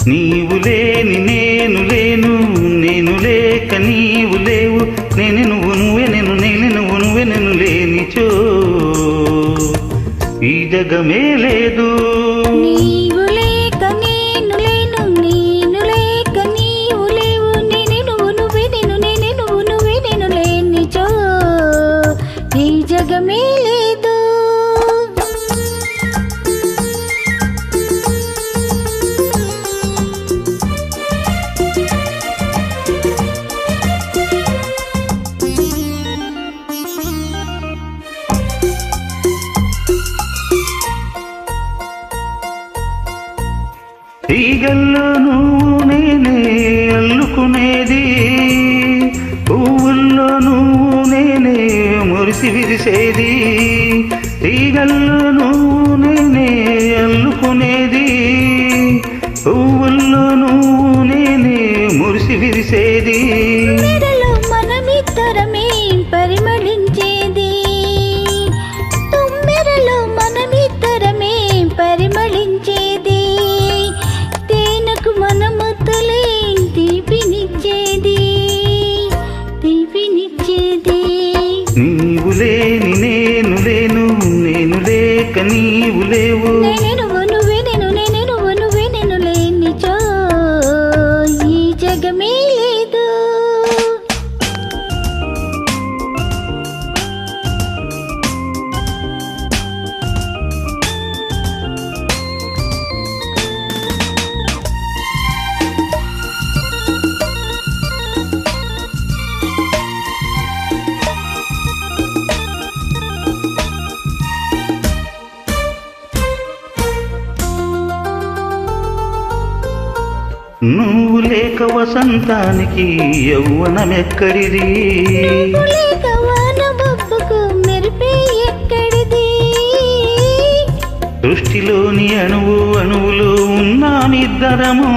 నీవు లేని నేను లేను, నేను లేక నీవు లేవు, నేను నువ్వు నువ్వే నేను, నేను నువ్వు నువ్వే నేను లేనిచో ఈ జగమే లేదు. నీవు లేక నేను లేను, నేను లేక నీవు లేవు, నేను నువ్వు నువ్వే నేను, నేను నువ్వు నువ్వే నేను లేనిచో ఈ జగమే లేదు. తీగల్లో నువ్వు నేనే అల్లుకునేది, పువ్వుల్లో నువ్వు నేనే మురిసి విరిసేది. తీగల్లో నువ్వు నేనే అల్లుకునేది, పువ్వుల్లో నువ్వు నేనే మురిసి విరిసేది. మెడలో మనమిద్దరమే పరిమళించేది, తుమ్మెరలో మనమిద్దరమే పరిమళించేది, తేనెకు మనముద్దలే తీపినిచ్చేది, తీపినిచ్చేది. నీవు లేని నేను లేను, నేను లేక నీవు లేవు, నేను నువ్వు నువ్వే నేను, నేను నువ్వు నువ్వే నేను లేనిచో ఈ జగమే లేదు. నువ్వు లేక వసంతానికి యౌవనమెక్కడిది, నువ్వు లేక వానమబ్బుకు మెరిపే ఎక్కడిది, సృష్టిలోని అణువు అణువులో ఉన్నామిద్దరము,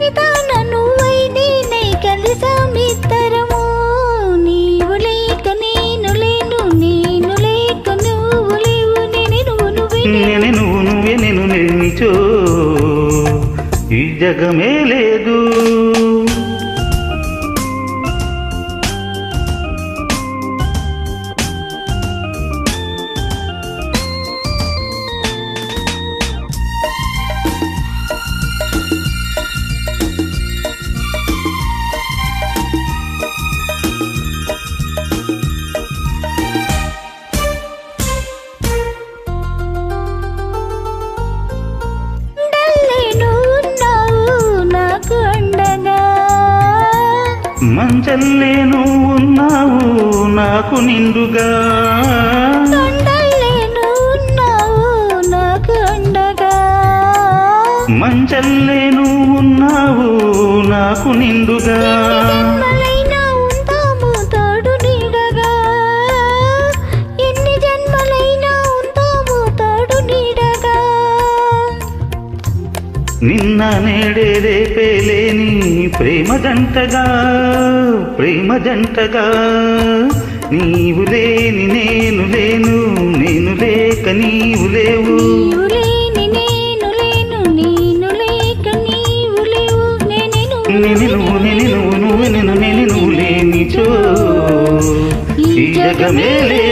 విధాన నువ్వై నేనై కలిసామిద్దరము. నీవు లేక నేను లేను, నేను లేక నువ్వు లేవు, నేను నువ్వు నువ్వే నేను నువ్వు నువ్వే నేను లేనిచో ఈ జగమే లేదు. మంచల్లే నువ్వు ఉన్నావు నాకు నిండుగా, తొండల్లే నువ్వు ఉన్నావు నాకు అండగా, మంచల్లే నువ్వు ఉన్నావు నాకు నిండుగా, జన్మలైనా ఉంటాము తోడు నీడగా, ఎన్ని జన్మలైనా ఉంటాము తోడు నీడగా. నిన్న నేడే రేపే లేని ప్రేమ జంటగా, ప్రేమ జంటగా, నీవు లేని నేను లేను, నేను లేక నీవు లేవు, నీవు లేని నేను లేను, నేను లేక నీవు లేవు, నేను నువ్వు నేను నువ్వు నువ్వు నేను నేను నువ్వు లేనిచో ఈ జగమే లేదు.